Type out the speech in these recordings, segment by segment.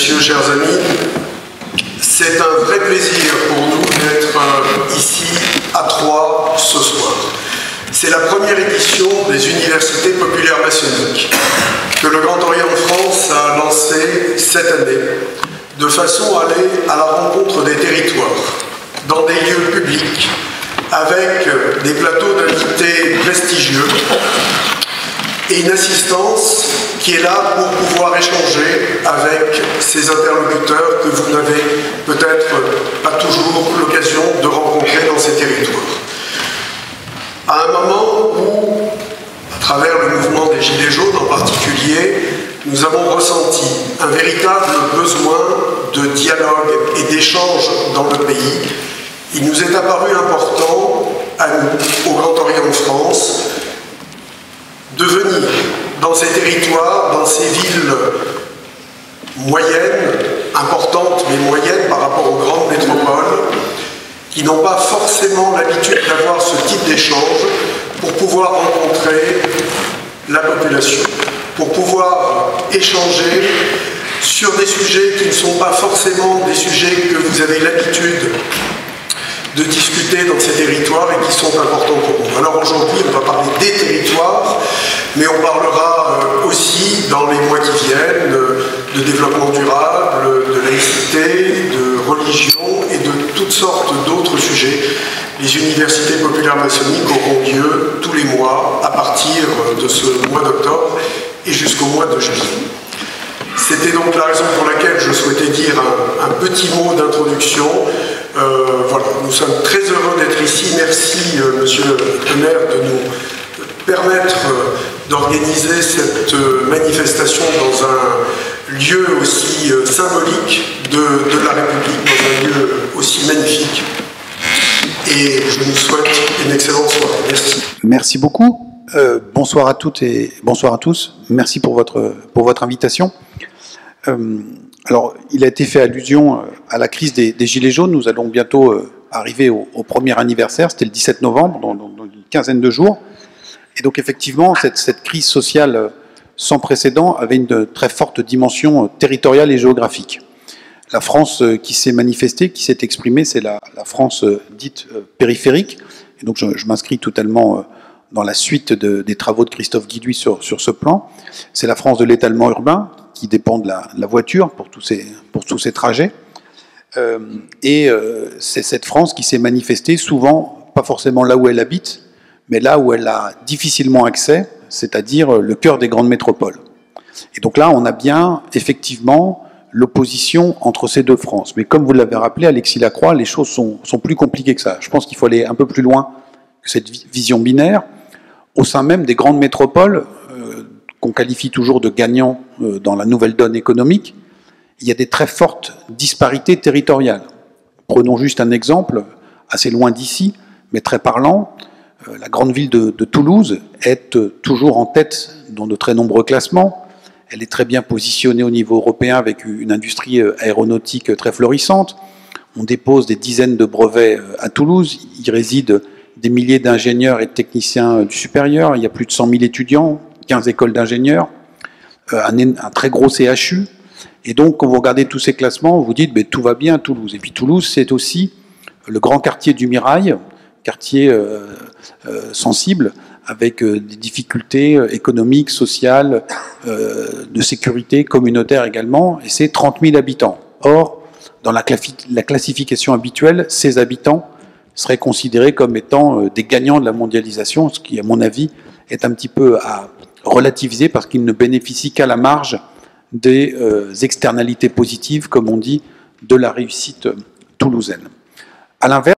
messieurs, chers amis, c'est un vrai plaisir pour nous d'être ici à Troyes ce soir. C'est la première édition des Universités populaires maçonniques que le Grand Orient de France a lancée cette année, de façon à aller à la rencontre des territoires, dans des lieux publics, avec des plateaux d'invités prestigieux et une assistance qui est là pour pouvoir échanger avec ces interlocuteurs que vous n'avez peut-être pas toujours l'occasion de rencontrer dans ces territoires. À un moment où, à travers le mouvement des Gilets jaunes en particulier, nous avons ressenti un véritable besoin de dialogue et d'échange dans le pays, il nous est apparu important, à nous, au Grand Orient de France, de venir dans ces territoires, dans ces villes moyennes, importantes mais moyennes par rapport aux grandes métropoles, qui n'ont pas forcément l'habitude d'avoir ce type d'échange, pour pouvoir rencontrer la population, pour pouvoir échanger sur des sujets qui ne sont pas forcément des sujets que vous avez l'habitude de discuter dans ces territoires et qui sont importants pour nous. Alors aujourd'hui, on va parler des territoires, mais on parlera aussi, dans les mois qui viennent, de développement durable, de laïcité, de religion et de toutes sortes d'autres sujets. Les universités populaires maçonniques auront lieu tous les mois à partir de ce mois d'octobre et jusqu'au mois de juillet. C'était donc la raison pour laquelle je souhaitais dire un petit mot d'introduction. Voilà, nous sommes très heureux d'être ici. Merci, monsieur le maire, de nous permettre d'organiser cette manifestation dans un lieu aussi symbolique de la République, dans un lieu aussi magnifique. Et je nous souhaite une excellente soirée. Merci. Merci beaucoup. Bonsoir à toutes et bonsoir à tous. Merci pour votre invitation. Alors, il a été fait allusion à la crise des Gilets jaunes. Nous allons bientôt arriver au premier anniversaire. C'était le 17 novembre, dans une quinzaine de jours. Et donc, effectivement, cette crise sociale sans précédent avait une très forte dimension territoriale et géographique. La France qui s'est manifestée, qui s'est exprimée, c'est la France dite périphérique. Et donc, je m'inscris totalement dans la suite des travaux de Christophe Guilluy sur ce plan. C'est la France de l'étalement urbain, qui dépend de la voiture pour tous ces trajets. C'est cette France qui s'est manifestée souvent, pas forcément là où elle habite, mais là où elle a difficilement accès, c'est-à-dire le cœur des grandes métropoles. Et donc là, on a bien, effectivement, l'opposition entre ces deux France. Mais comme vous l'avez rappelé, Alexis Lacroix, les choses sont plus compliquées que ça. Je pense qu'il faut aller un peu plus loin que cette vision binaire. Au sein même des grandes métropoles, qu'on qualifie toujours de gagnants dans la nouvelle donne économique, il y a des très fortes disparités territoriales. Prenons juste un exemple, assez loin d'ici, mais très parlant. La grande ville de Toulouse est toujours en tête dans de très nombreux classements. Elle est très bien positionnée au niveau européen avec une industrie aéronautique très florissante. On dépose des dizaines de brevets à Toulouse. Il réside des milliers d'ingénieurs et de techniciens du supérieur. Il y a plus de 100 000 étudiants, 15 écoles d'ingénieurs, un très gros CHU. Et donc, quand vous regardez tous ces classements, vous dites tout va bien à Toulouse. Et puis Toulouse, c'est aussi le grand quartier du Mirail, quartier sensible, avec des difficultés économiques, sociales, de sécurité, communautaire également, et c'est 30 000 habitants. Or, dans la classification habituelle, ces habitants seraient considérés comme étant des gagnants de la mondialisation, ce qui, à mon avis, est un petit peu à relativiser parce qu'ils ne bénéficient qu'à la marge des externalités positives, comme on dit, de la réussite toulousaine. À l'inverse,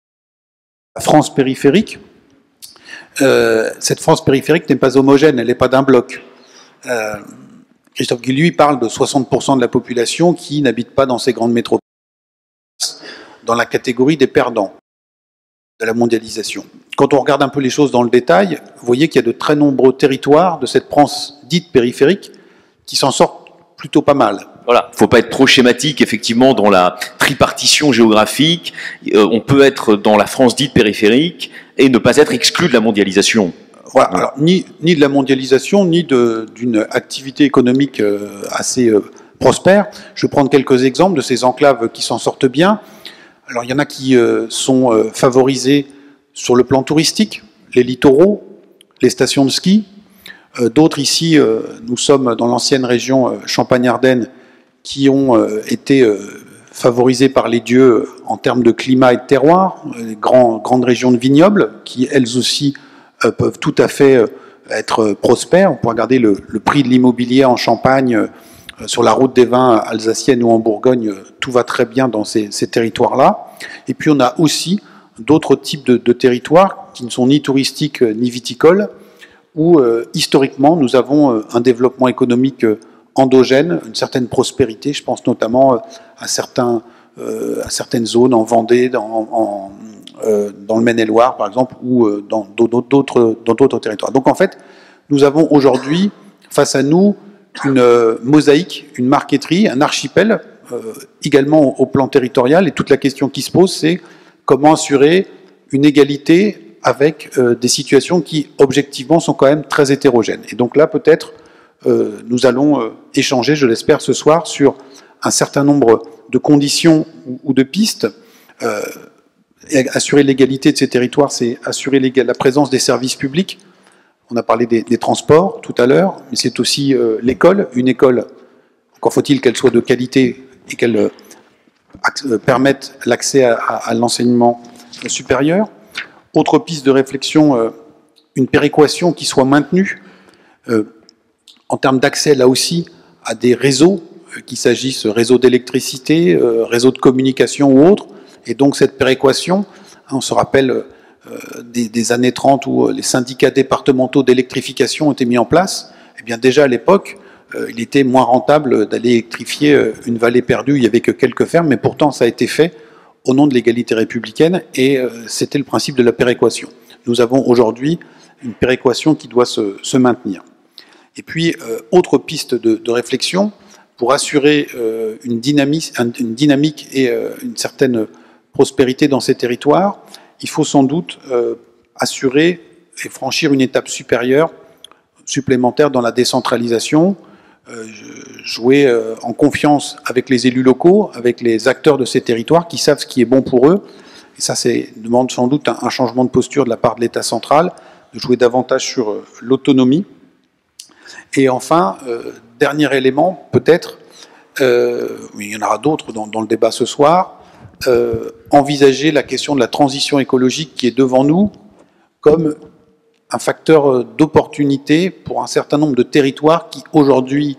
la France périphérique, cette France périphérique n'est pas homogène, elle n'est pas d'un bloc. Christophe Guilluy parle de 60% de la population qui n'habite pas dans ces grandes métropoles, dans la catégorie des perdants de la mondialisation. Quand on regarde un peu les choses dans le détail, vous voyez qu'il y a de très nombreux territoires de cette France dite périphérique qui s'en sortent plutôt pas mal. Voilà, il ne faut pas être trop schématique, effectivement, dans la tripartition géographique. On peut être dans la France dite périphérique et ne pas être exclu de la mondialisation. Voilà, alors, ni de la mondialisation, ni d'une activité économique assez prospèrent. Je vais prendre quelques exemples de ces enclaves qui s'en sortent bien. Alors il y en a qui sont favorisés sur le plan touristique, les littoraux, les stations de ski. D'autres ici, nous sommes dans l'ancienne région Champagne-Ardenne, qui ont été favorisés par les dieux en termes de climat et de terroir, les grandes régions de vignobles, qui elles aussi peuvent tout à fait être prospères. On peut regarder le prix de l'immobilier en Champagne, sur la route des vins alsacienne ou en Bourgogne, tout va très bien dans ces territoires-là. Et puis on a aussi d'autres types de territoires qui ne sont ni touristiques ni viticoles, où historiquement nous avons un développement économique endogène, une certaine prospérité. Je pense notamment à certaines zones en Vendée, dans le Maine-et-Loire par exemple, ou dans d'autres territoires. Donc en fait, nous avons aujourd'hui face à nous une mosaïque, une marqueterie, un archipel, également au plan territorial. Et toute la question qui se pose, c'est comment assurer une égalité avec des situations qui, objectivement, sont quand même très hétérogènes. Et donc là, peut-être, nous allons échanger, je l'espère, ce soir, sur un certain nombre de conditions ou de pistes. Assurer l'égalité de ces territoires, c'est assurer la présence des services publics. On a parlé des transports tout à l'heure, mais c'est aussi l'école. Une école, encore faut-il qu'elle soit de qualité et qu'elle permette l'accès à l'enseignement supérieur. Autre piste de réflexion, une péréquation qui soit maintenue en termes d'accès, là aussi, à des réseaux, qu'il s'agisse réseau d'électricité, réseau de communication ou autre. Et donc cette péréquation, on se rappelle des années 30 où les syndicats départementaux d'électrification ont été mis en place. Eh bien déjà à l'époque, il était moins rentable d'aller électrifier une vallée perdue, il n'y avait que quelques fermes, mais pourtant ça a été fait au nom de l'égalité républicaine, et c'était le principe de la péréquation. Nous avons aujourd'hui une péréquation qui doit se maintenir. Et puis, autre piste de réflexion, pour assurer une dynamique et une certaine prospérité dans ces territoires, il faut sans doute assurer et franchir une étape supplémentaire dans la décentralisation, jouer en confiance avec les élus locaux, avec les acteurs de ces territoires qui savent ce qui est bon pour eux. Et ça demande sans doute un changement de posture de la part de l'État central, de jouer davantage sur l'autonomie. Et enfin, dernier élément, peut-être, il y en aura d'autres dans le débat ce soir, envisager la question de la transition écologique qui est devant nous comme un facteur d'opportunité pour un certain nombre de territoires qui, aujourd'hui,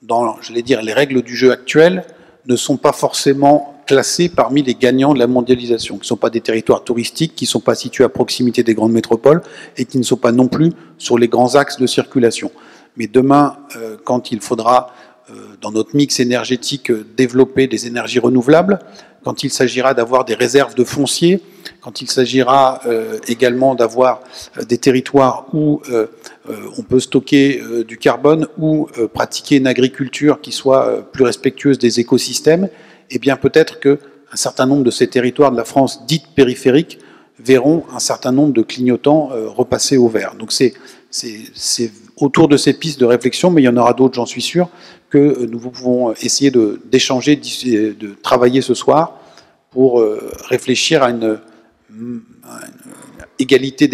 dans, j'allais dire, les règles du jeu actuelles, ne sont pas forcément classés parmi les gagnants de la mondialisation, qui ne sont pas des territoires touristiques, qui ne sont pas situés à proximité des grandes métropoles et qui ne sont pas non plus sur les grands axes de circulation. Mais demain, quand il faudra, dans notre mix énergétique, développer des énergies renouvelables, quand il s'agira d'avoir des réserves de foncier, quand il s'agira également d'avoir des territoires où on peut stocker du carbone ou pratiquer une agriculture qui soit plus respectueuse des écosystèmes, eh bien peut-être qu'un certain nombre de ces territoires de la France dite périphérique verront un certain nombre de clignotants repasser au vert. Donc c'est autour de ces pistes de réflexion, mais il y en aura d'autres, j'en suis sûr, que nous pouvons essayer d'échanger, de travailler ce soir pour réfléchir à une égalité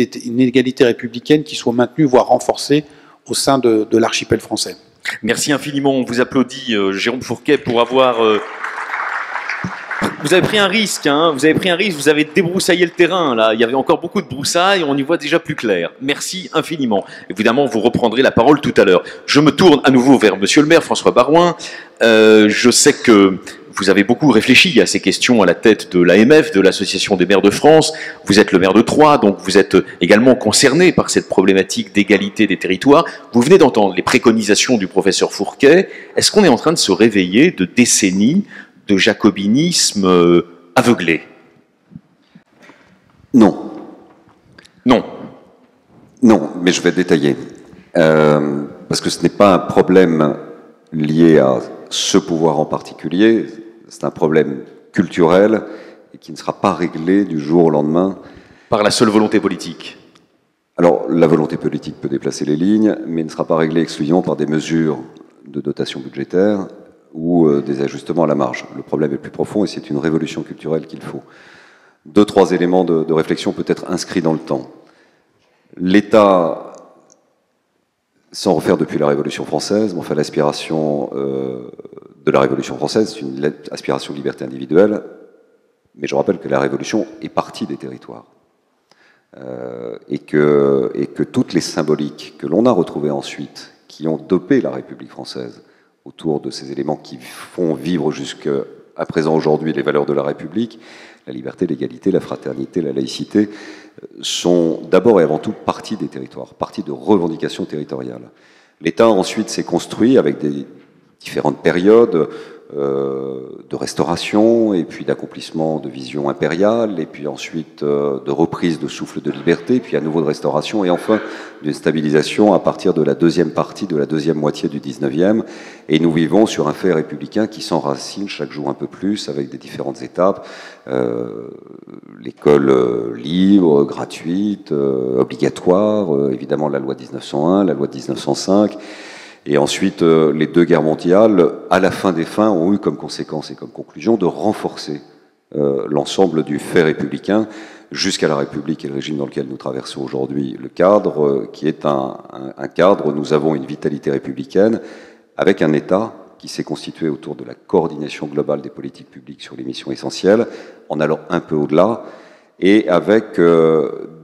républicaine qui soit maintenue, voire renforcée au sein de l'archipel français. Merci infiniment. On vous applaudit, Jérôme Fourquet, pour avoir... Vous avez pris un risque, hein, vous avez débroussaillé le terrain, là. Il y avait encore beaucoup de broussailles, on y voit déjà plus clair. Merci infiniment. Évidemment, vous reprendrez la parole tout à l'heure. Je me tourne à nouveau vers Monsieur le maire, François Baroin. Je sais que vous avez beaucoup réfléchi à ces questions à la tête de l'AMF, de l'Association des maires de France. Vous êtes le maire de Troyes, donc vous êtes également concerné par cette problématique d'égalité des territoires. Vous venez d'entendre les préconisations du professeur Fourquet. Est-ce qu'on est en train de se réveiller de décennies de jacobinisme aveuglé? Non. Non. Non, mais je vais détailler. Parce que ce n'est pas un problème lié à ce pouvoir en particulier, c'est un problème culturel et qui ne sera pas réglé du jour au lendemain. Par la seule volonté politique? Alors, la volonté politique peut déplacer les lignes, mais ne sera pas réglé exclusivement par des mesures de dotation budgétaire ou des ajustements à la marge. Le problème est plus profond et c'est une révolution culturelle qu'il faut. 2-3 éléments de réflexion peut-être inscrits dans le temps. L'État, sans refaire depuis la Révolution française, enfin l'aspiration de la Révolution française, c'est une aspiration de liberté individuelle, mais je rappelle que la Révolution est partie des territoires. Et que toutes les symboliques que l'on a retrouvées ensuite, qui ont dopé la République française autour de ces éléments qui font vivre jusqu'à présent aujourd'hui les valeurs de la République, la liberté, l'égalité, la fraternité, la laïcité, sont d'abord et avant tout partie des territoires, partie de revendications territoriales. L'État ensuite s'est construit avec des différentes périodes de restauration, et puis d'accomplissement de vision impériale, et puis ensuite de reprise de souffle de liberté, puis à nouveau de restauration, et enfin d'une stabilisation à partir de la deuxième partie, de la deuxième moitié du 19e. Et nous vivons sur un fait républicain qui s'enracine chaque jour un peu plus, avec des différentes étapes. L'école libre, gratuite, obligatoire, évidemment la loi de 1901, la loi de 1905, et ensuite, les 2 guerres mondiales, à la fin des fins, ont eu comme conséquence et comme conclusion de renforcer l'ensemble du fait républicain jusqu'à la République et le régime dans lequel nous traversons aujourd'hui le cadre, qui est un cadre où nous avons une vitalité républicaine avec un État qui s'est constitué autour de la coordination globale des politiques publiques sur les missions essentielles, en allant un peu au-delà, et avec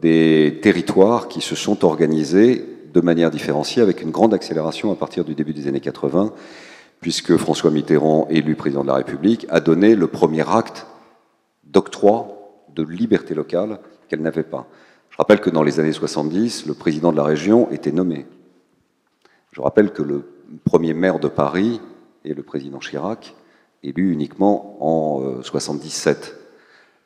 des territoires qui se sont organisés de manière différenciée, avec une grande accélération à partir du début des années 80, puisque François Mitterrand, élu président de la République, a donné le premier acte d'octroi de liberté locale qu'elle n'avait pas. Je rappelle que dans les années 70, le président de la région était nommé. Je rappelle que le premier maire de Paris est le président Chirac, élu uniquement en 77.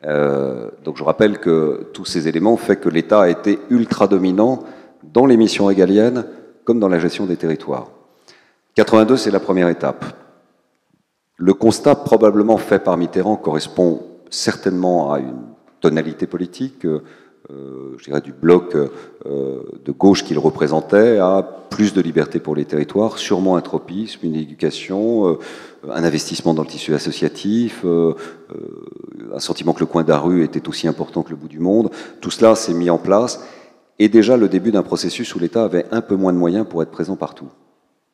Donc je rappelle que tous ces éléments font que l'État a été ultra dominant dans les missions régaliennes comme dans la gestion des territoires. 82, c'est la première étape. Le constat probablement fait par Mitterrand correspond certainement à une tonalité politique, je dirais du bloc de gauche qu'il représentait, à plus de liberté pour les territoires, sûrement un tropisme, une éducation, un investissement dans le tissu associatif, un sentiment que le coin de la rue était aussi important que le bout du monde. Tout cela s'est mis en place. Et déjà le début d'un processus où l'État avait un peu moins de moyens pour être présent partout,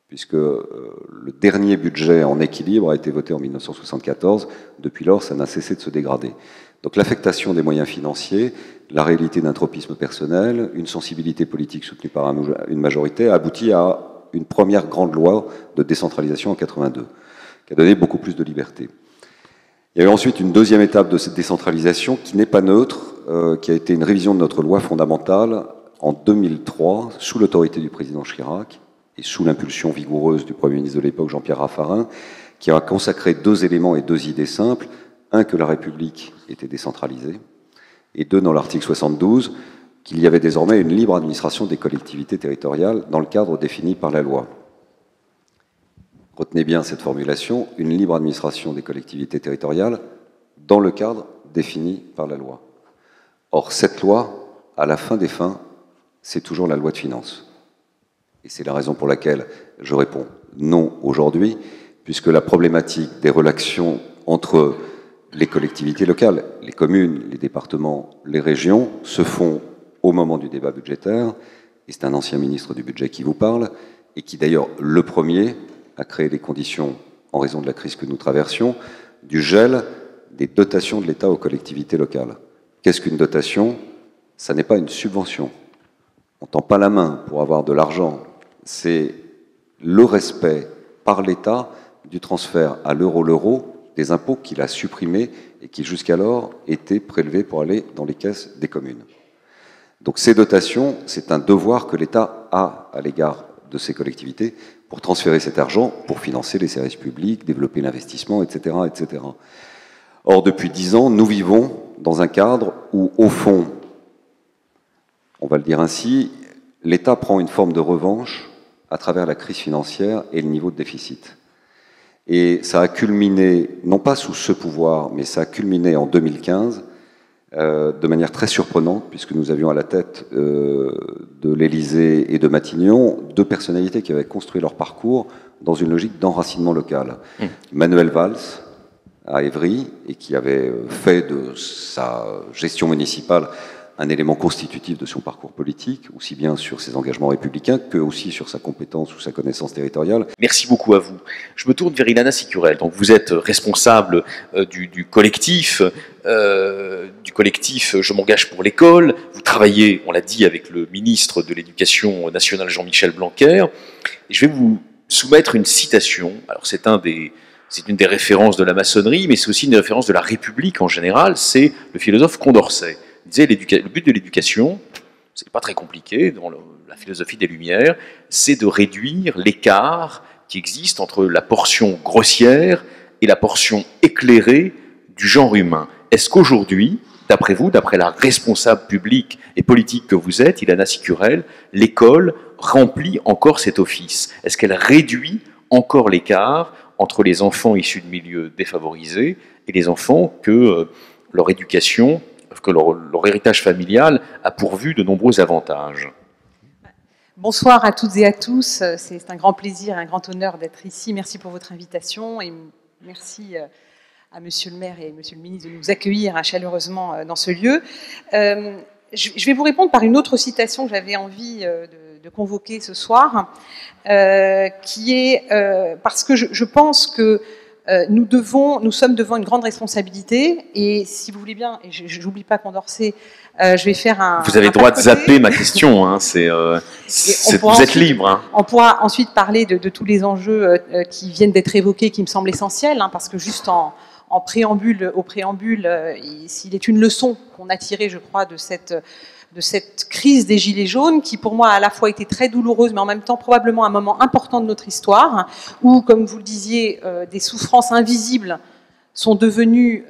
puisque le dernier budget en équilibre a été voté en 1974. Depuis lors, ça n'a cessé de se dégrader. Donc l'affectation des moyens financiers, la réalité d'un tropisme personnel, une sensibilité politique soutenue par une majorité, a abouti à une première grande loi de décentralisation en 82, qui a donné beaucoup plus de liberté. Il y a eu ensuite une deuxième étape de cette décentralisation qui n'est pas neutre, qui a été une révision de notre loi fondamentale en 2003, sous l'autorité du président Chirac et sous l'impulsion vigoureuse du Premier ministre de l'époque, Jean-Pierre Raffarin, qui a consacré 2 éléments et 2 idées simples. Un, que la République était décentralisée, et 2, dans l'article 72, qu'il y avait désormais une libre administration des collectivités territoriales dans le cadre défini par la loi. Retenez bien cette formulation, une libre administration des collectivités territoriales dans le cadre défini par la loi. Or, cette loi, à la fin des fins, c'est toujours la loi de finances. Et c'est la raison pour laquelle je réponds non aujourd'hui, puisque la problématique des relations entre les collectivités locales, les communes, les départements, les régions, se font au moment du débat budgétaire, et c'est un ancien ministre du budget qui vous parle, et qui d'ailleurs, le premier, a créé les conditions, en raison de la crise que nous traversions, du gel des dotations de l'État aux collectivités locales. Qu'est-ce qu'une dotation? Ça n'est pas une subvention. On ne tend pas la main pour avoir de l'argent. C'est le respect par l'État du transfert à l'euro des impôts qu'il a supprimés et qui jusqu'alors étaient prélevés pour aller dans les caisses des communes. Donc ces dotations, c'est un devoir que l'État a à l'égard de ces collectivités pour transférer cet argent, pour financer les services publics, développer l'investissement, etc., etc. Or, depuis 10 ans, nous vivons dans un cadre où, au fond, on va le dire ainsi, l'État prend une forme de revanche à travers la crise financière et le niveau de déficit. Et ça a culminé, non pas sous ce pouvoir, mais ça a culminé en 2015 de manière très surprenante, puisque nous avions à la tête de l'Élysée et de Matignon deux personnalités qui avaient construit leur parcours dans une logique d'enracinement local. Manuel Valls, à Évry, et qui avait fait de sa gestion municipale un élément constitutif de son parcours politique, aussi bien sur ses engagements républicains que aussi sur sa compétence ou sa connaissance territoriale. Merci beaucoup à vous. Je me tourne vers Ilana Sicurel. Donc vous êtes responsable du collectif Je m'engage pour l'école. Vous travaillez, on l'a dit, avec le ministre de l'Éducation nationale Jean-Michel Blanquer. Et je vais vous soumettre une citation. Alors c'est une des références de la maçonnerie, mais c'est aussi une référence de la République en général. C'est le philosophe Condorcet. Il disait le but de l'éducation, c'est pas très compliqué dans la philosophie des Lumières, c'est de réduire l'écart qui existe entre la portion grossière et la portion éclairée du genre humain. Est-ce qu'aujourd'hui, d'après vous, d'après la responsable publique et politique que vous êtes, Ilana Sicurel, l'école remplit encore cet office? Est-ce qu'elle réduit encore l'écart entre les enfants issus de milieux défavorisés et les enfants que leur éducation, que leur héritage familial a pourvu de nombreux avantages? Bonsoir à toutes et à tous. C'est un grand plaisir, un grand honneur d'être ici. Merci pour votre invitation et merci à Monsieur le maire et Monsieur le ministre de nous accueillir chaleureusement dans ce lieu. Je vais vous répondre par une autre citation que j'avais envie de convoquer ce soir, qui est parce que je pense que nous sommes devant une grande responsabilité, et si vous voulez bien, et je n'oublie pas Condorcet, je vais faire un... Vous avez le droit de zapper ma question, hein, vous êtes libre. Hein. On pourra ensuite parler de tous les enjeux qui viennent d'être évoqués, qui me semblent essentiels, hein, parce que juste au préambule, s'il est une leçon qu'on a tirée, je crois, de cette crise des Gilets jaunes, qui pour moi a à la fois été très douloureuse, mais en même temps probablement un moment important de notre histoire, où, comme vous le disiez, des souffrances invisibles sont devenues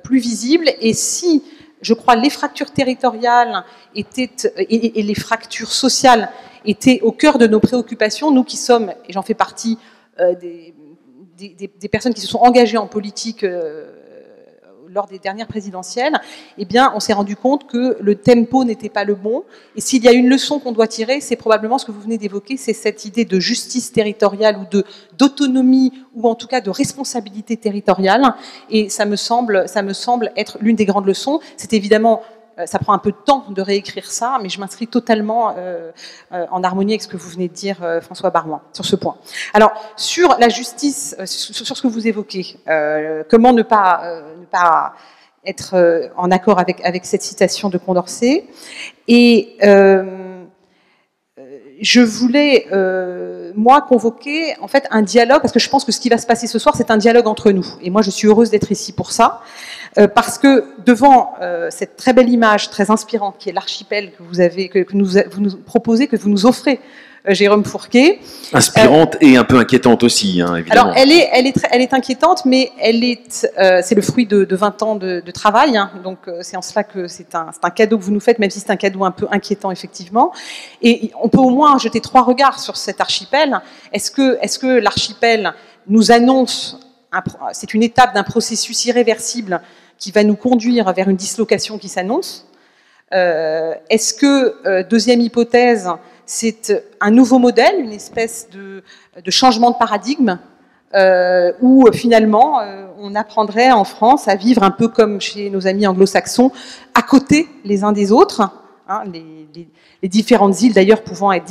plus visibles. Et si, je crois, les fractures territoriales et les fractures sociales étaient au cœur de nos préoccupations, nous qui sommes, et j'en fais partie, des personnes qui se sont engagées en politique lors des dernières présidentielles, eh bien, on s'est rendu compte que le tempo n'était pas le bon. Et s'il y a une leçon qu'on doit tirer, c'est probablement ce que vous venez d'évoquer, c'est cette idée de justice territoriale ou d'autonomie, ou en tout cas de responsabilité territoriale. Et ça me semble être l'une des grandes leçons. C'est évidemment... Ça prend un peu de temps de réécrire ça, mais je m'inscris totalement en harmonie avec ce que vous venez de dire, François Baroin, sur ce point. Alors, sur la justice, sur ce que vous évoquez, comment ne pas être en accord avec cette citation de Condorcet. Et je voulais, moi, convoquer en fait un dialogue, parce que je pense que ce qui va se passer ce soir, c'est un dialogue entre nous. Et moi, je suis heureuse d'être ici pour ça. Parce que devant cette très belle image, très inspirante, qui est l'archipel que vous nous proposez, que vous nous offrez, Jérôme Fourquet. Inspirante et un peu inquiétante aussi, hein, évidemment. Alors, elle est inquiétante, mais c'est le fruit de 20 ans de travail. Hein, donc, c'est en cela que c'est un cadeau que vous nous faites, même si c'est un cadeau un peu inquiétant, effectivement. Et on peut au moins jeter 3 regards sur cet archipel. Est-ce que l'archipel nous annonce, c'est une étape d'un processus irréversible qui va nous conduire vers une dislocation qui s'annonce? Est-ce que, deuxième hypothèse, c'est un nouveau modèle, une espèce de changement de paradigme, où finalement on apprendrait en France à vivre un peu comme chez nos amis anglo-saxons, à côté les uns des autres, hein, les différentes îles d'ailleurs pouvant être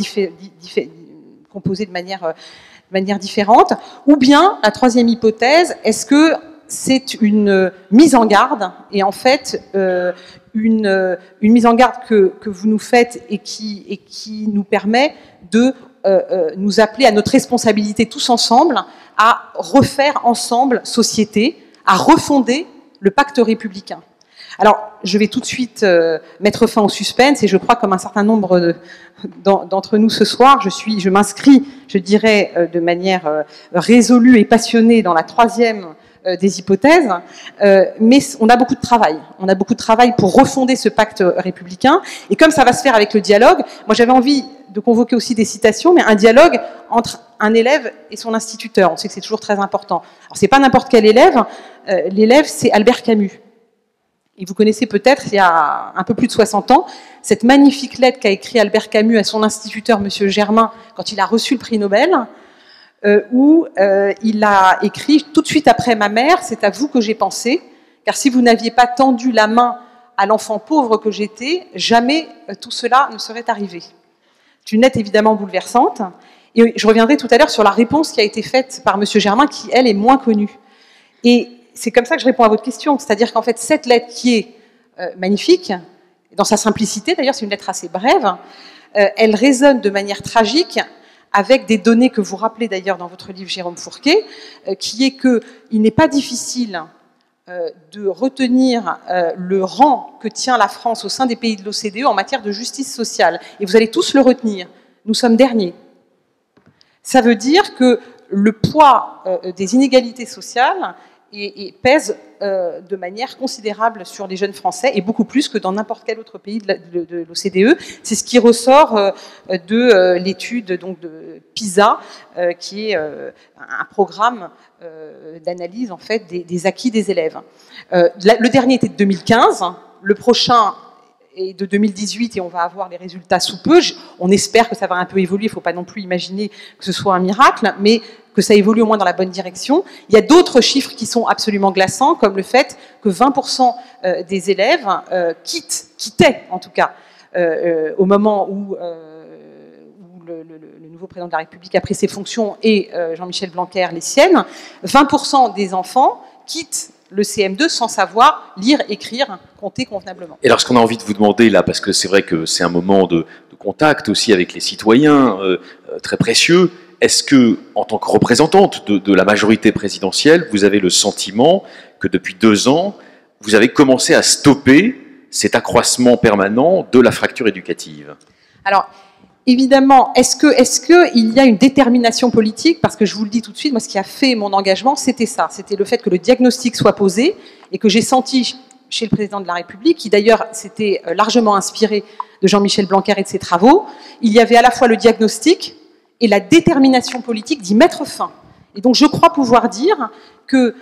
composées de manière différente, ou bien la troisième hypothèse, est-ce que c'est une mise en garde, et en fait une mise en garde que vous nous faites et qui nous permet de nous appeler à notre responsabilité tous ensemble, à refaire ensemble société, à refonder le pacte républicain. Alors, je vais tout de suite mettre fin au suspense, et je crois, comme un certain nombre d'entre nous ce soir, je m'inscris, je dirais, de manière résolue et passionnée dans la troisième des hypothèses, mais on a beaucoup de travail. On a beaucoup de travail pour refonder ce pacte républicain, et comme ça va se faire avec le dialogue, moi j'avais envie de convoquer aussi des citations, mais un dialogue entre un élève et son instituteur. On sait que c'est toujours très important. Alors c'est pas n'importe quel élève, l'élève c'est Albert Camus. Et vous connaissez peut-être, il y a un peu plus de 60 ans, cette magnifique lettre qu'a écrit Albert Camus à son instituteur, M. Germain, quand il a reçu le prix Nobel, où il a écrit « Tout de suite après ma mère, c'est à vous que j'ai pensé, car si vous n'aviez pas tendu la main à l'enfant pauvre que j'étais, jamais tout cela ne serait arrivé. » C'est une lettre évidemment bouleversante. Et je reviendrai tout à l'heure sur la réponse qui a été faite par M. Germain, qui, elle, est moins connue. Et c'est comme ça que je réponds à votre question. C'est-à-dire qu'en fait, cette lettre qui est magnifique, dans sa simplicité, d'ailleurs, c'est une lettre assez brève, elle résonne de manière tragique avec des données que vous rappelez d'ailleurs dans votre livre, Jérôme Fourquet, qui est qu'il n'est pas difficile de retenir le rang que tient la France au sein des pays de l'OCDE en matière de justice sociale. Et vous allez tous le retenir. Nous sommes derniers. Ça veut dire que le poids des inégalités sociales pèse de manière considérable sur les jeunes Français, et beaucoup plus que dans n'importe quel autre pays de l'OCDE. C'est ce qui ressort de l'étude de PISA, qui est un programme d'analyse en fait, des acquis des élèves. Le dernier était de 2015, le prochain est de 2018 et on va avoir les résultats sous peu. On espère que ça va un peu évoluer, il ne faut pas non plus imaginer que ce soit un miracle, mais que ça évolue au moins dans la bonne direction. Il y a d'autres chiffres qui sont absolument glaçants, comme le fait que 20% des élèves quittaient, en tout cas, au moment où le nouveau président de la République a pris ses fonctions et Jean-Michel Blanquer les siennes, 20% des enfants quittent le CM2 sans savoir lire, écrire, compter convenablement. Et alors, ce qu'on a envie de vous demander là, parce que c'est vrai que c'est un moment de contact aussi avec les citoyens très précieux, est-ce que, en tant que représentante de la majorité présidentielle, vous avez le sentiment que depuis 2 ans, vous avez commencé à stopper cet accroissement permanent de la fracture éducative? Alors, évidemment, est-ce qu'il y a une détermination politique? Parce que je vous le dis tout de suite, moi, ce qui a fait mon engagement, c'était ça. C'était le fait que le diagnostic soit posé et que j'ai senti chez le président de la République, qui d'ailleurs s'était largement inspiré de Jean-Michel Blanquer et de ses travaux, il y avait à la fois le diagnostic et la détermination politique d'y mettre fin. Et donc, je crois pouvoir dire que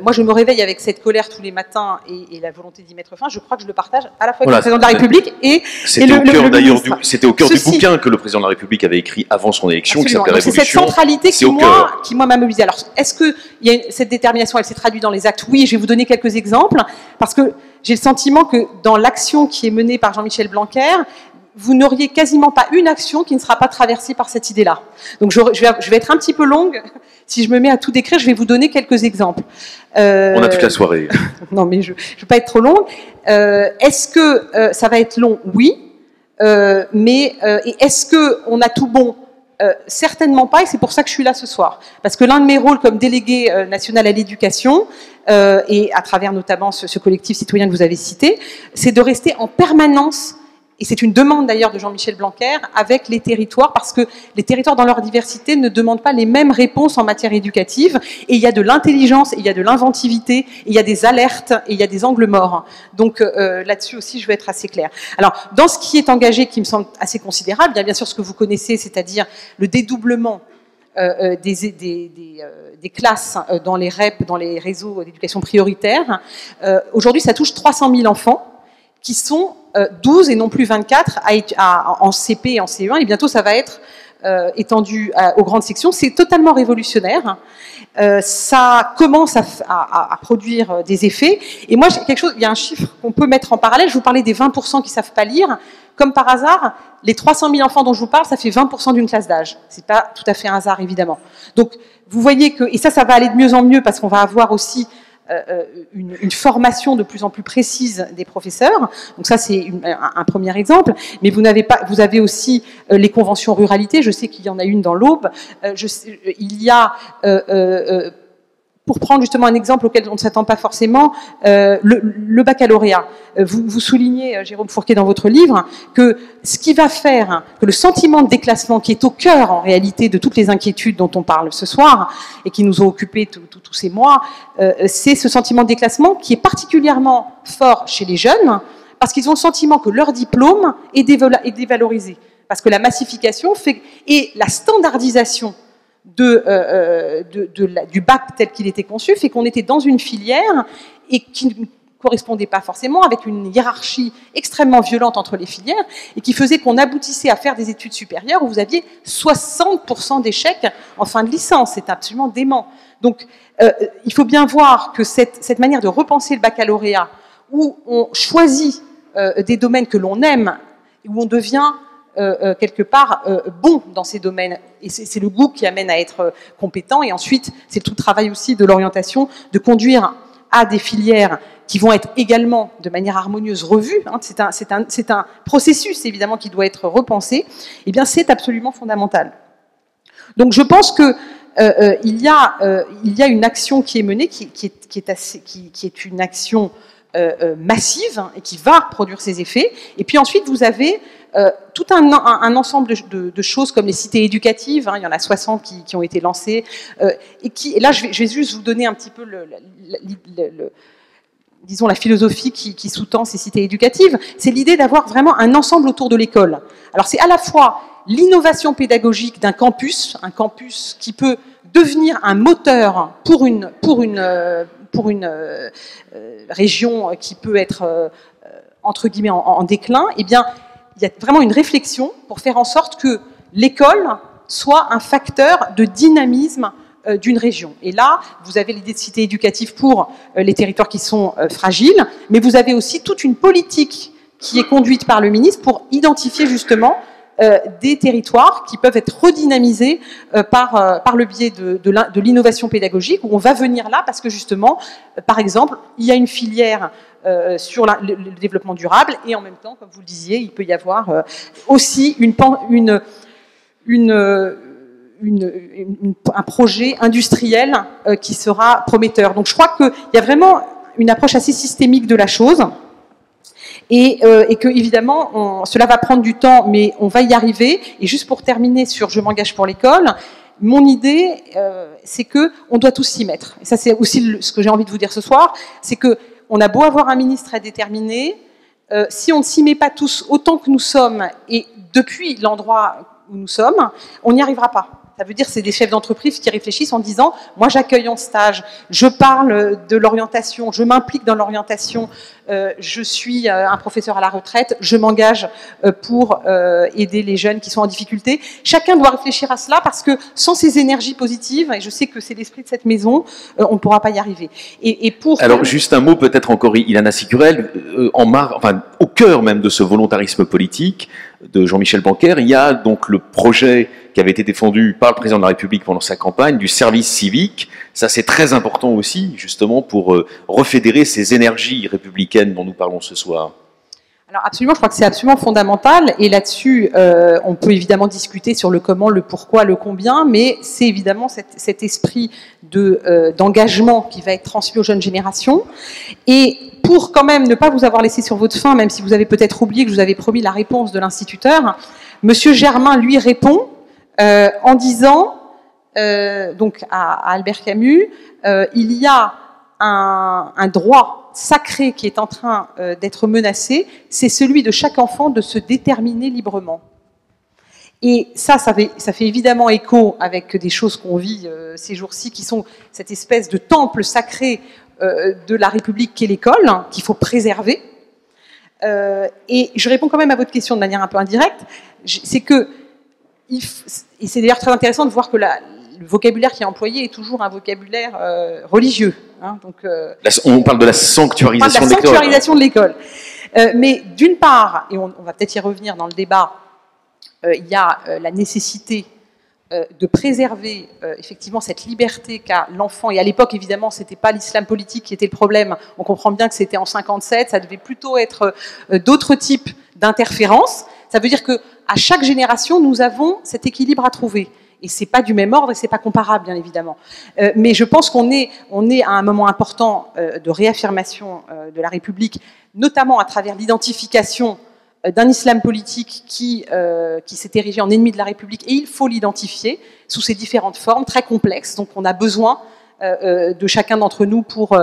moi, je me réveille avec cette colère tous les matins et la volonté d'y mettre fin. Je crois que je le partage à la fois avec le président de la République et le ministre. C'était au cœur du bouquin que le président de la République avait écrit avant son élection, qui s'appelait Révolution. C'est cette centralité qui, moi, m'a mobilisé. Alors, est-ce que cette détermination, elle s'est traduite dans les actes? Oui, je vais vous donner quelques exemples, parce que j'ai le sentiment que dans l'action qui est menée par Jean-Michel Blanquer, vous n'auriez quasiment pas une action qui ne sera pas traversée par cette idée-là. Donc je vais être un petit peu longue. Si je me mets à tout décrire, je vais vous donner quelques exemples. On a toute la soirée. Non, mais je ne vais pas être trop longue. Est-ce que ça va être long? Oui. Mais est-ce qu'on a tout bon? Certainement pas, et c'est pour ça que je suis là ce soir. Parce que l'un de mes rôles comme délégué national à l'éducation, et à travers notamment ce collectif citoyen que vous avez cité, c'est de rester en permanence. Et c'est une demande d'ailleurs de Jean-Michel Blanquer avec les territoires, parce que les territoires dans leur diversité ne demandent pas les mêmes réponses en matière éducative, et il y a de l'intelligence, il y a de l'inventivité, il y a des alertes, et il y a des angles morts. Donc là-dessus aussi, je vais être assez claire. Alors, dans ce qui est engagé, qui me semble assez considérable, il y a bien sûr ce que vous connaissez, c'est-à-dire le dédoublement des classes dans les REP, dans les réseaux d'éducation prioritaire. Aujourd'hui, ça touche 300 000 enfants, qui sont 12 et non plus 24 en CP et en CE1, et bientôt ça va être étendu aux grandes sections. C'est totalement révolutionnaire. Ça commence à produire des effets. Et moi, il y a un chiffre qu'on peut mettre en parallèle. Je vous parlais des 20% qui ne savent pas lire. Comme par hasard, les 300 000 enfants dont je vous parle, ça fait 20% d'une classe d'âge. C'est pas tout à fait un hasard, évidemment. Donc, vous voyez que, et ça va aller de mieux en mieux, parce qu'on va avoir aussi une formation de plus en plus précise des professeurs. Donc ça, c'est un premier exemple. Mais vous avez aussi les conventions ruralité. Je sais qu'il y en a une dans l'Aube. Il y a, pour prendre justement un exemple auquel on ne s'attend pas forcément, le baccalauréat. Vous soulignez, Jérôme Fourquet, dans votre livre, que ce qui va faire que le sentiment de déclassement, qui est au cœur en réalité de toutes les inquiétudes dont on parle ce soir et qui nous ont occupés tous ces mois, c'est ce sentiment de déclassement qui est particulièrement fort chez les jeunes, parce qu'ils ont le sentiment que leur diplôme est dévalorisé. Parce que la massification et la standardisation du bac tel qu'il était conçu fait qu'on était dans une filière et correspondait pas forcément, avec une hiérarchie extrêmement violente entre les filières, et qui faisait qu'on aboutissait à faire des études supérieures où vous aviez 60% d'échecs en fin de licence. C'est absolument dément. Donc, il faut bien voir que cette manière de repenser le baccalauréat, où on choisit des domaines que l'on aime, et où on devient quelque part bon dans ces domaines, et c'est le goût qui amène à être compétent, et ensuite, c'est tout le travail aussi de l'orientation, de conduire à des filières qui vont être également de manière harmonieuse revues, hein, c'est un processus évidemment qui doit être repensé, et bien c'est absolument fondamental. Donc je pense que il y a une action qui est menée, qui est une action massive, hein, et qui va produire ses effets, et puis ensuite vous avez tout un ensemble de choses comme les cités éducatives, hein, il y en a 60 qui ont été lancées, et là je vais juste vous donner un petit peu disons la philosophie qui sous-tend ces cités éducatives. C'est l'idée d'avoir vraiment un ensemble autour de l'école. Alors c'est à la fois l'innovation pédagogique d'un campus, un campus qui peut devenir un moteur pour une région qui peut être entre guillemets en déclin. Eh bien, il y a vraiment une réflexion pour faire en sorte que l'école soit un facteur de dynamisme d'une région. Et là, vous avez l'idée de cité éducative pour les territoires qui sont fragiles, mais vous avez aussi toute une politique qui est conduite par le ministre pour identifier justement des territoires qui peuvent être redynamisés par le biais de l'innovation pédagogique, où on va venir là parce que justement, par exemple, il y a une filière sur le développement durable, et en même temps, comme vous le disiez, il peut y avoir aussi un projet industriel qui sera prometteur. Donc je crois qu'il y a vraiment une approche assez systémique de la chose, et que évidemment cela va prendre du temps, mais on va y arriver. Et juste pour terminer sur je m'engage pour l'école, mon idée c'est que on doit tous s'y mettre, et ça c'est aussi ce que j'ai envie de vous dire ce soir, c'est que on a beau avoir un ministre très déterminé, si on ne s'y met pas tous autant que nous sommes et depuis l'endroit où nous sommes, on n'y arrivera pas. Ça veut dire que c'est des chefs d'entreprise qui réfléchissent en disant « moi j'accueille en stage, je parle de l'orientation, je m'implique dans l'orientation, je suis un professeur à la retraite, je m'engage pour aider les jeunes qui sont en difficulté ». Chacun doit réfléchir à cela, parce que sans ces énergies positives, et je sais que c'est l'esprit de cette maison, on ne pourra pas y arriver. Alors juste un mot peut-être encore, Ilana Sicurel, au cœur même de ce volontarisme politique de Jean-Michel Blanquer, il y a donc le projet qui avait été défendu par le président de la République pendant sa campagne, du service civique. Ça, c'est très important aussi, justement, pour refédérer ces énergies républicaines dont nous parlons ce soir. Alors absolument, je crois que c'est absolument fondamental, et là-dessus, on peut évidemment discuter sur le comment, le pourquoi, le combien, mais c'est évidemment cet esprit d'engagement qui va être transmis aux jeunes générations. Et pour quand même ne pas vous avoir laissé sur votre faim, même si vous avez peut-être oublié que je vous avais promis la réponse de l'instituteur, Monsieur Germain lui répond en disant, donc à Albert Camus, il y a un droit sacré qui est en train d'être menacé, c'est celui de chaque enfant de se déterminer librement. Et ça fait évidemment écho avec des choses qu'on vit ces jours-ci, qui sont cette espèce de temple sacré de la République qu'est l'école, hein, qu'il faut préserver. Et je réponds quand même à votre question de manière un peu indirecte, c'est que, et c'est d'ailleurs très intéressant de voir que le vocabulaire qui est employé est toujours un vocabulaire religieux. Hein, donc, on parle de la sanctuarisation de l'école. Sanctuarisation de l'école. Mais d'une part, et on va peut-être y revenir dans le débat, il y a la nécessité de préserver effectivement cette liberté qu'a l'enfant. Et à l'époque, évidemment, c'était pas l'islam politique qui était le problème. On comprend bien que c'était en 57, ça devait plutôt être d'autres types d'interférences. Ça veut dire que à chaque génération, nous avons cet équilibre à trouver. Et c'est pas du même ordre et c'est pas comparable, bien évidemment. Mais je pense qu'on est à un moment important de réaffirmation de la République, notamment à travers l'identification d'un islam politique qui s'est érigé en ennemi de la République, et il faut l'identifier sous ses différentes formes très complexes. Donc on a besoin de chacun d'entre nous pour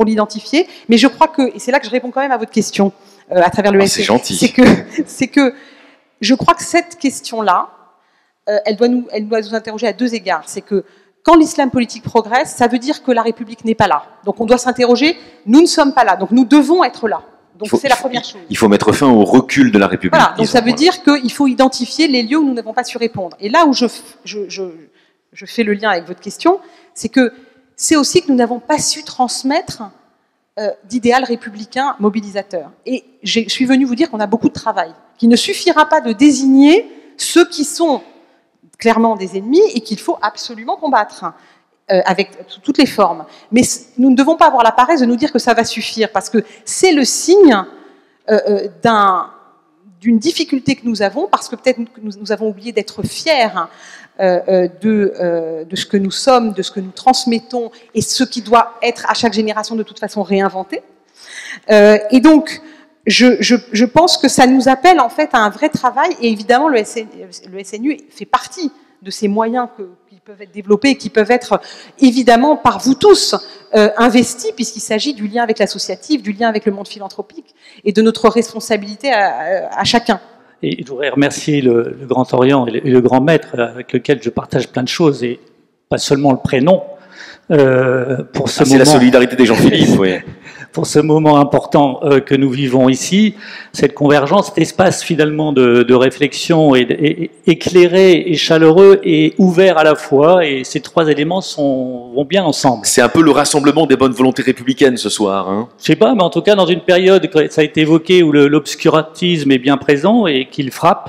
l'identifier. Mais je crois que, et c'est là que je réponds quand même à votre question à travers le c'est gentil. c'est que je crois que cette question-là, elle doit nous interroger à deux égards. C'est que quand l'islam politique progresse, ça veut dire que la République n'est pas là. Donc on doit s'interroger, nous ne sommes pas là, donc nous devons être là. Donc c'est la première chose. Il faut mettre fin au recul de la République. Voilà, donc ça veut dire qu'il faut identifier les lieux où nous n'avons pas su répondre. Et là où je fais le lien avec votre question, c'est que c'est aussi que nous n'avons pas su transmettre d'idéal républicain mobilisateur. Et je suis venue vous dire qu'on a beaucoup de travail, qu'il ne suffira pas de désigner ceux qui sont clairement des ennemis et qu'il faut absolument combattre avec toutes les formes. Mais nous ne devons pas avoir la paresse de nous dire que ça va suffire, parce que c'est le signe d'une difficulté que nous avons, parce que peut-être que nous avons oublié d'être fiers de ce que nous sommes, de ce que nous transmettons, et ce qui doit être à chaque génération de toute façon réinventé. Et donc, je pense que ça nous appelle en fait à un vrai travail, et évidemment le SNU fait partie de ces moyens qui peuvent être développés et qui peuvent être évidemment par vous tous investis, puisqu'il s'agit du lien avec l'associatif, du lien avec le monde philanthropique et de notre responsabilité à chacun. Et je voudrais remercier le Grand Orient et le Grand Maître avec lequel je partage plein de choses, et pas seulement le prénom, pour ce moment. C'est la solidarité des Jean-Philippe, oui. Pour ce moment important que nous vivons ici, cette convergence, cet espace finalement de réflexion et éclairé et chaleureux et ouvert à la fois, et ces trois éléments vont bien ensemble. C'est un peu le rassemblement des bonnes volontés républicaines ce soir, hein. Je sais pas, mais en tout cas dans une période, ça a été évoqué, où l'obscurantisme est bien présent et qu'il frappe,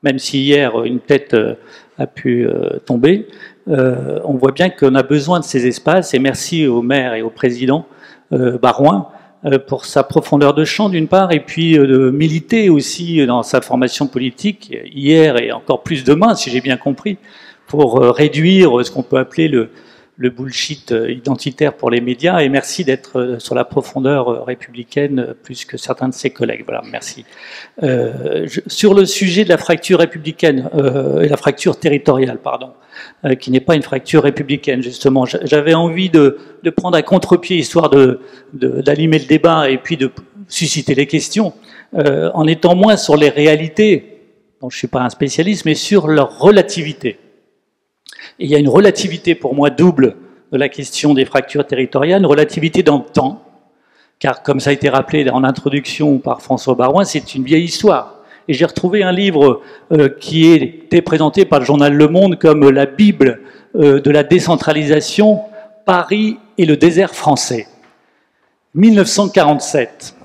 même si hier une tête a pu tomber, on voit bien qu'on a besoin de ces espaces, et merci au maire et au président Baroin pour sa profondeur de champ d'une part, et puis de militer aussi dans sa formation politique hier et encore plus demain, si j'ai bien compris, pour réduire ce qu'on peut appeler le bullshit identitaire pour les médias, et merci d'être sur la profondeur républicaine plus que certains de ses collègues. Voilà, merci. Sur le sujet de la fracture républicaine, et la fracture territoriale, pardon, qui n'est pas une fracture républicaine, justement. J'avais envie de prendre à contre-pied, histoire d'animer le débat et puis de susciter les questions, en étant moins sur les réalités, dont je ne suis pas un spécialiste, mais sur leur relativité. Et il y a une relativité pour moi double de la question des fractures territoriales, une relativité dans le temps, car comme ça a été rappelé en introduction par François Baroin, c'est une vieille histoire. Et j'ai retrouvé un livre qui était présenté par le journal Le Monde comme la Bible de la décentralisation, Paris et le désert français. 1947.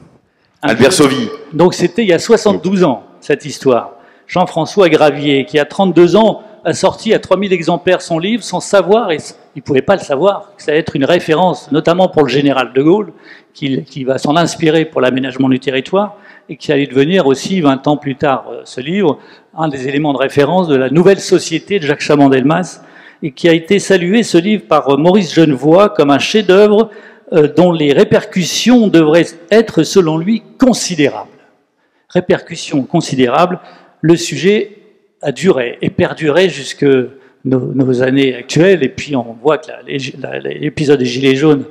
Albert Sauvy. Donc c'était il y a 72 ans, cette histoire. Jean-François Gravier, qui a 32 ans, a sorti à 3000 exemplaires son livre sans savoir, et il ne pouvait pas le savoir, que ça allait être une référence, notamment pour le général de Gaulle, qui va s'en inspirer pour l'aménagement du territoire, et qui allait devenir aussi, 20 ans plus tard, ce livre, un des éléments de référence de la nouvelle société de Jacques Chaban-Delmas, et qui a été salué, ce livre, par Maurice Genevoix, comme un chef-d'œuvre dont les répercussions devraient être, selon lui, considérables. Répercussions considérables, le sujet a duré et perduré jusque nos années actuelles, et puis on voit que l'épisode des Gilets jaunes,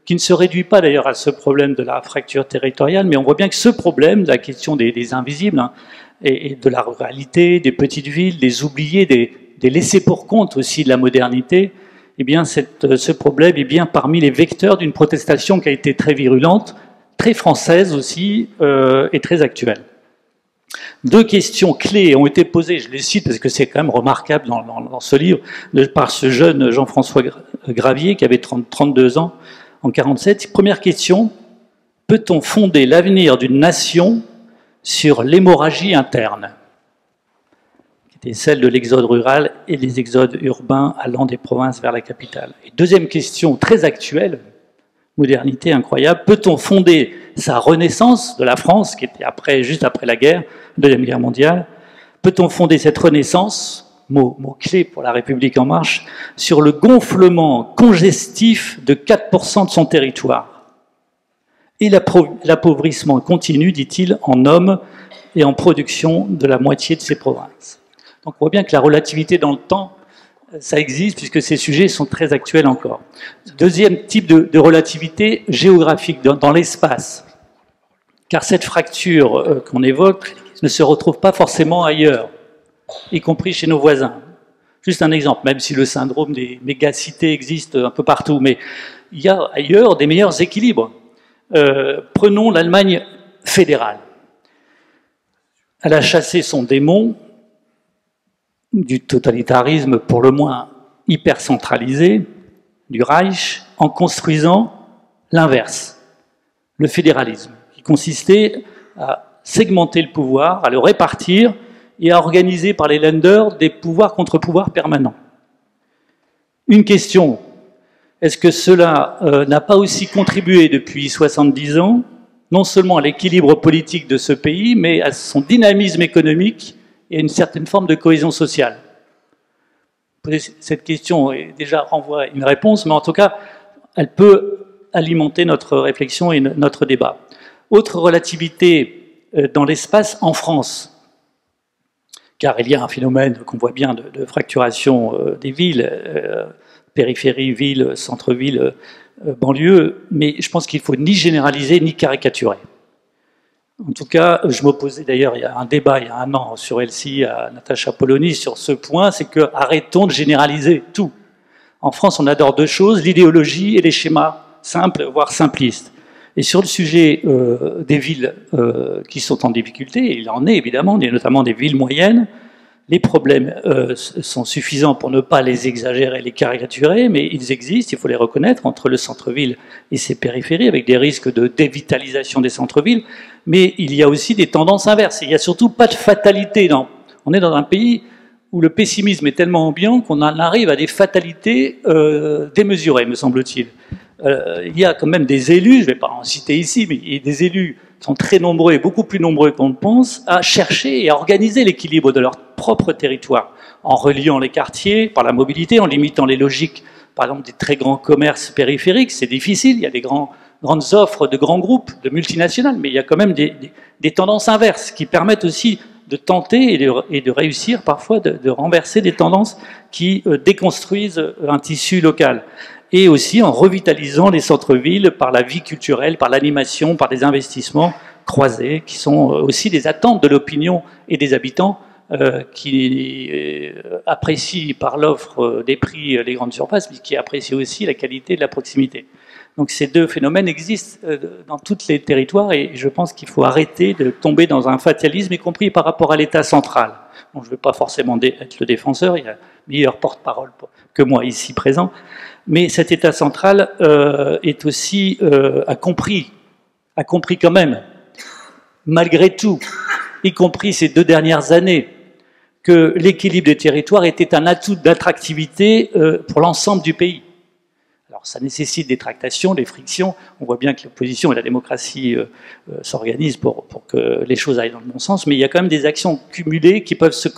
qui ne se réduit pas d'ailleurs à ce problème de la fracture territoriale, mais on voit bien que ce problème, la question des invisibles, hein, et de la ruralité, des petites villes, des oubliés, des laissés pour compte aussi de la modernité, eh bien ce problème est bien parmi les vecteurs d'une protestation qui a été très virulente, très française aussi, et très actuelle. Deux questions clés ont été posées, je les cite parce que c'est quand même remarquable dans ce livre, par ce jeune Jean-François Gravier qui avait 32 ans en 1947. Première question, peut-on fonder l'avenir d'une nation sur l'hémorragie interne, qui était celle de l'exode rural et des exodes urbains allant des provinces vers la capitale? Et deuxième question très actuelle, modernité incroyable, peut-on fonder sa renaissance de la France, qui était juste après la guerre, Deuxième Guerre mondiale, peut-on fonder cette renaissance, mot clé pour la République en marche, sur le gonflement congestif de 4% de son territoire et l'appauvrissement continu, dit-il, en hommes et en production de la moitié de ses provinces. Donc on voit bien que la relativité dans le temps, ça existe puisque ces sujets sont très actuels encore. Deuxième type de relativité géographique dans l'espace, car cette fracture qu'on évoque ne se retrouve pas forcément ailleurs, y compris chez nos voisins. Juste un exemple, même si le syndrome des mégacités existe un peu partout, mais il y a ailleurs des meilleurs équilibres. Prenons l'Allemagne fédérale. Elle a chassé son démon du totalitarisme pour le moins hyper centralisé, du Reich, en construisant l'inverse, le fédéralisme, qui consistait à segmenter le pouvoir, à le répartir et à organiser par les Länder des pouvoirs contre pouvoirs permanents. Une question, est-ce que cela n'a pas aussi contribué depuis 70 ans, non seulement à l'équilibre politique de ce pays, mais à son dynamisme économique et à une certaine forme de cohésion sociale? Cette question déjà renvoie à une réponse, mais en tout cas, elle peut alimenter notre réflexion et notre débat. Autre relativité dans l'espace en France, car il y a un phénomène qu'on voit bien de fracturation des villes, périphérie, ville, centre-ville, banlieue, mais je pense qu'il ne faut ni généraliser ni caricaturer. En tout cas, je m'opposais d'ailleurs, il y a un débat il y a un an sur LCI à Natacha Polony sur ce point, c'est que arrêtons de généraliser tout. En France, on adore deux choses, l'idéologie et les schémas simples, voire simplistes. Et sur le sujet des villes qui sont en difficulté, il en est évidemment, et notamment des villes moyennes, les problèmes sont suffisants pour ne pas les exagérer, les caricaturer, mais ils existent, il faut les reconnaître, entre le centre-ville et ses périphéries, avec des risques de dévitalisation des centres-villes, mais il y a aussi des tendances inverses. Il n'y a surtout pas de fatalité. On est dans un pays où le pessimisme est tellement ambiant qu'on en arrive à des fatalités démesurées, me semble-t-il. Il y a quand même des élus, je ne vais pas en citer ici, mais il y a des élus qui sont très nombreux et beaucoup plus nombreux qu'on ne pense, à chercher et à organiser l'équilibre de leur propre territoire, en reliant les quartiers par la mobilité, en limitant les logiques, par exemple des très grands commerces périphériques, c'est difficile, il y a des grandes offres de grands groupes, de multinationales, mais il y a quand même des tendances inverses qui permettent aussi de tenter et de réussir parfois de renverser des tendances qui déconstruisent un tissu local. Et aussi en revitalisant les centres-villes par la vie culturelle, par l'animation, par des investissements croisés, qui sont aussi des attentes de l'opinion et des habitants qui apprécient par l'offre des prix les grandes surfaces, mais qui apprécient aussi la qualité de la proximité. Donc ces deux phénomènes existent dans tous les territoires et je pense qu'il faut arrêter de tomber dans un fatalisme, y compris par rapport à l'État central. Bon, je ne veux pas forcément être le défenseur, il y a meilleur porte-parole que moi ici présent, mais cet État central est aussi a compris quand même, malgré tout, y compris ces 2 dernières années, que l'équilibre des territoires était un atout d'attractivité pour l'ensemble du pays. Alors ça nécessite des tractations, des frictions. On voit bien que l'opposition et la démocratie s'organisent pour que les choses aillent dans le bon sens, mais il y a quand même des actions cumulées qui peuvent se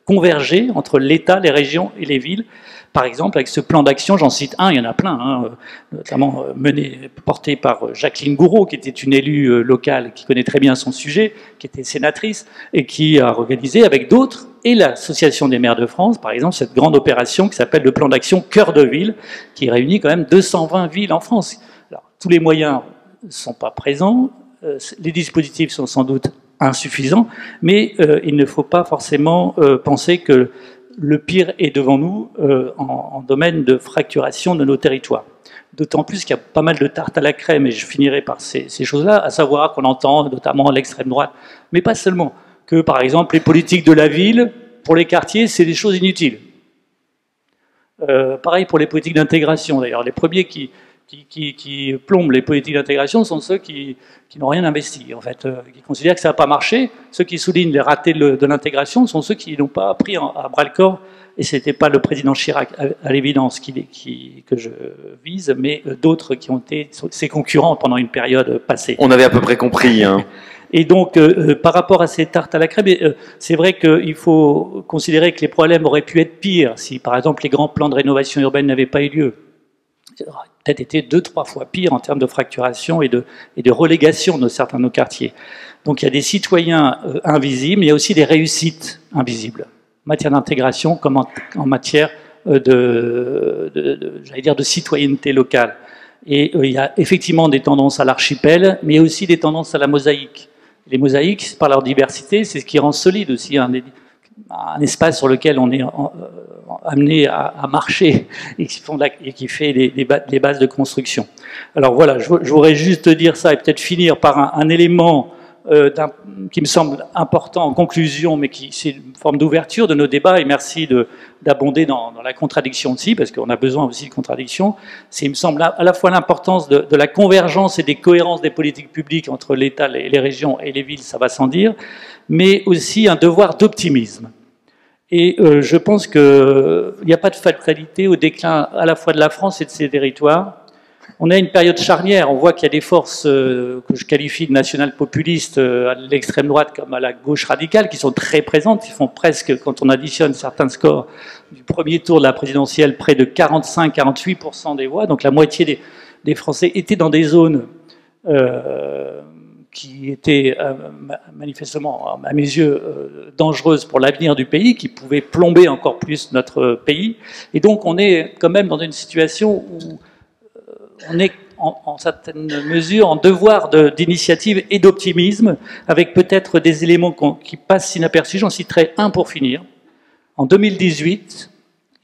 converger entre l'État, les régions et les villes. Par exemple, avec ce plan d'action, j'en cite un, il y en a plein, notamment porté par Jacqueline Gouraud, qui était une élue locale qui connaît très bien son sujet, qui était sénatrice, et qui a organisé avec d'autres, et l'Association des maires de France, par exemple, cette grande opération qui s'appelle le plan d'action Cœur de ville, qui réunit quand même 220 villes en France. Alors, tous les moyens ne sont pas présents, les dispositifs sont sans doute insuffisants, mais il ne faut pas forcément penser que le pire est devant nous en domaine de fracturation de nos territoires. D'autant plus qu'il y a pas mal de tartes à la crème, et je finirai par ces choses-là, à savoir qu'on entend notamment l'extrême droite, mais pas seulement, que par exemple les politiques de la ville, pour les quartiers, c'est des choses inutiles. Pareil pour les politiques d'intégration, d'ailleurs. Les premiers qui plombent les politiques d'intégration sont ceux qui n'ont rien investi, en fait, qui considèrent que ça n'a pas marché. Ceux qui soulignent les ratés de l'intégration sont ceux qui n'ont pas pris à bras-le-corps, et ce n'était pas le président Chirac, à l'évidence, que je vise, mais d'autres qui ont été ses concurrents pendant une période passée. On avait à peu près compris, hein. Et donc, par rapport à ces tartes à la crème, c'est vrai qu'il faut considérer que les problèmes auraient pu être pires si, par exemple, les grands plans de rénovation urbaine n'avaient pas eu lieu. Ça aurait peut-être été 2-3 fois pire en termes de fracturation et de relégation de certains de nos quartiers. Donc il y a des citoyens invisibles, mais il y a aussi des réussites invisibles, en matière d'intégration comme en matière j'allais dire de citoyenneté locale. Et il y a effectivement des tendances à l'archipel, mais il y a aussi des tendances à la mosaïque. Les mosaïques, par leur diversité, c'est ce qui rend solide aussi un espace sur lequel on est amené à marcher et qui fait des bases de construction. Alors voilà, je voudrais juste dire ça et peut-être finir par un élément qui me semble important en conclusion, mais qui c'est une forme d'ouverture de nos débats, et merci d'abonder dans la contradiction aussi, parce qu'on a besoin aussi de contradiction. C'est, il me semble, à la fois l'importance de la convergence et des cohérences des politiques publiques entre l'État, les régions et les villes, ça va sans dire, mais aussi un devoir d'optimisme. Et je pense qu'il n'y a pas de fatalité au déclin à la fois de la France et de ses territoires. On a une période charnière, on voit qu'il y a des forces que je qualifie de national-populistes à l'extrême droite comme à la gauche radicale qui sont très présentes, qui font presque, quand on additionne certains scores du premier tour de la présidentielle, près de 45-48% des voix, donc la moitié des Français étaient dans des zones qui étaient manifestement, à mes yeux, dangereuses pour l'avenir du pays, qui pouvaient plomber encore plus notre pays. Et donc on est quand même dans une situation où on est en certaine mesure en devoir d'initiative et d'optimisme, avec peut-être des éléments qui passent inaperçus. J'en citerai un pour finir. En 2018,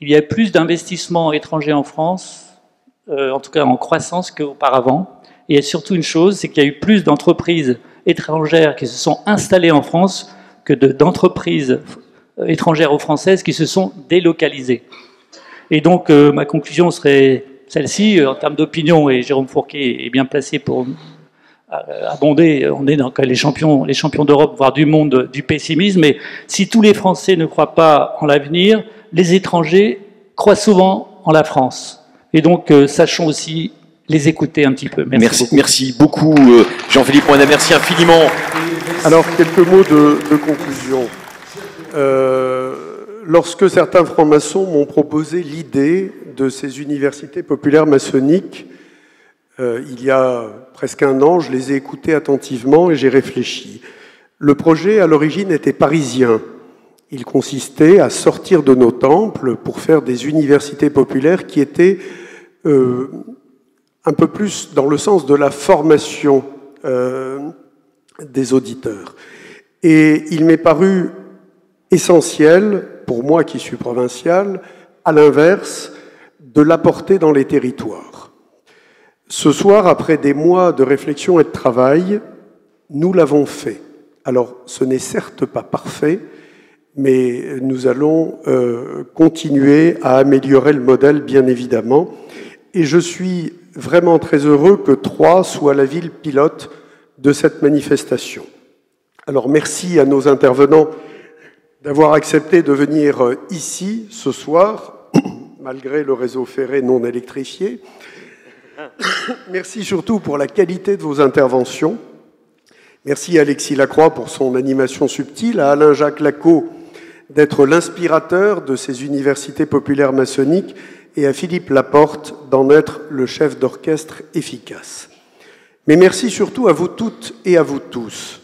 il y a plus d'investissements étrangers en France, en tout cas en croissance qu'auparavant. Et il y a surtout une chose, c'est qu'il y a eu plus d'entreprises étrangères qui se sont installées en France que d'entreprises étrangères ou françaises qui se sont délocalisées. Et donc ma conclusion serait celle-ci, en termes d'opinion, et Jérôme Fourquet est bien placé pour abonder, on est dans les champions d'Europe, voire du monde, du pessimisme, et si tous les Français ne croient pas en l'avenir, les étrangers croient souvent en la France. Et donc, sachons aussi les écouter un petit peu. Merci beaucoup, Jean-Philippe Moina, merci infiniment. Alors, quelques mots de conclusion. Lorsque certains francs-maçons m'ont proposé l'idée de ces universités populaires maçonniques, il y a presque un an, je les ai écoutés attentivement et j'ai réfléchi. Le projet, à l'origine, était parisien. Il consistait à sortir de nos temples pour faire des universités populaires qui étaient un peu plus dans le sens de la formation des auditeurs. Et il m'est paru essentiel, pour moi qui suis provincial, à l'inverse, de l'apporter dans les territoires. Ce soir, après des mois de réflexion et de travail, nous l'avons fait. Alors, ce n'est certes pas parfait, mais nous allons continuer à améliorer le modèle, bien évidemment. Et je suis vraiment très heureux que Troyes soit la ville pilote de cette manifestation. Alors, merci à nos intervenants d'avoir accepté de venir ici ce soir, malgré le réseau ferré non électrifié. Merci surtout pour la qualité de vos interventions. Merci à Alexis Lacroix pour son animation subtile, à Alain-Jacques Lacaux d'être l'inspirateur de ces universités populaires maçonniques et à Philippe Laporte d'en être le chef d'orchestre efficace. Mais merci surtout à vous toutes et à vous tous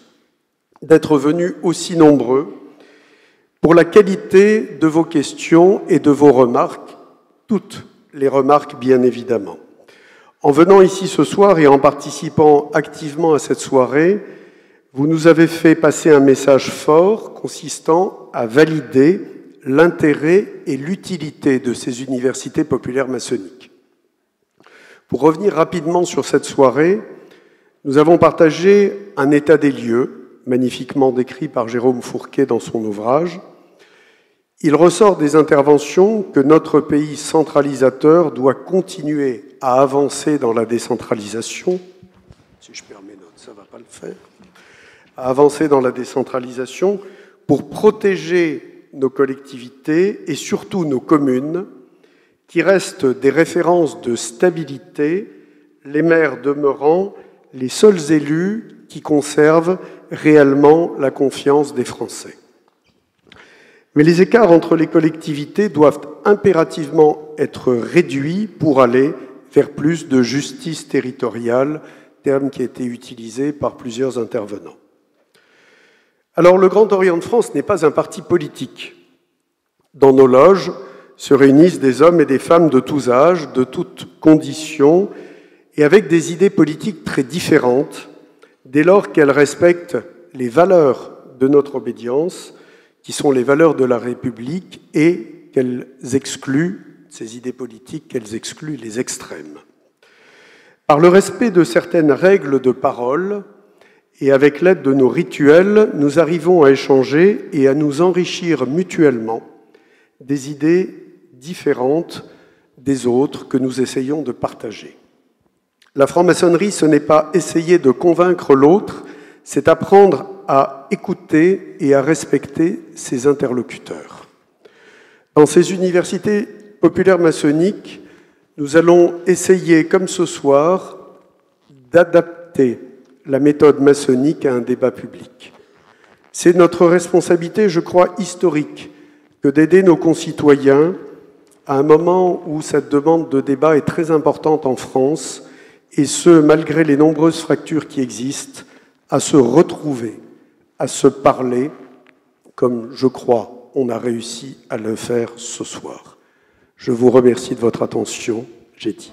d'être venus aussi nombreux, pour la qualité de vos questions et de vos remarques, toutes les remarques bien évidemment. En venant ici ce soir et en participant activement à cette soirée, vous nous avez fait passer un message fort consistant à valider l'intérêt et l'utilité de ces universités populaires maçonniques. Pour revenir rapidement sur cette soirée, nous avons partagé un état des lieux, magnifiquement décrit par Jérôme Fourquet dans son ouvrage. Il ressort des interventions que notre pays centralisateur doit continuer à avancer dans la décentralisation. Si je perds mes notes, ça ne va pas le faire. À avancer dans la décentralisation pour protéger nos collectivités et surtout nos communes, qui restent des références de stabilité, les maires demeurant les seuls élus qui conservent réellement la confiance des Français. Mais les écarts entre les collectivités doivent impérativement être réduits pour aller vers plus de justice territoriale, terme qui a été utilisé par plusieurs intervenants. Alors, le Grand Orient de France n'est pas un parti politique. Dans nos loges se réunissent des hommes et des femmes de tous âges, de toutes conditions, et avec des idées politiques très différentes, dès lors qu'elles respectent les valeurs de notre obédience, qui sont les valeurs de la République et qu'elles excluent, ces idées politiques, qu'elles excluent les extrêmes. Par le respect de certaines règles de parole et avec l'aide de nos rituels, nous arrivons à échanger et à nous enrichir mutuellement des idées différentes des autres que nous essayons de partager. La franc-maçonnerie, ce n'est pas essayer de convaincre l'autre, c'est apprendre à écouter et à respecter ses interlocuteurs. Dans ces universités populaires maçonniques, nous allons essayer, comme ce soir, d'adapter la méthode maçonnique à un débat public. C'est notre responsabilité, je crois, historique, que d'aider nos concitoyens à un moment où cette demande de débat est très importante en France, et ce, malgré les nombreuses fractures qui existent, à se retrouver, à se parler, comme je crois on a réussi à le faire ce soir. Je vous remercie de votre attention. J'ai dit.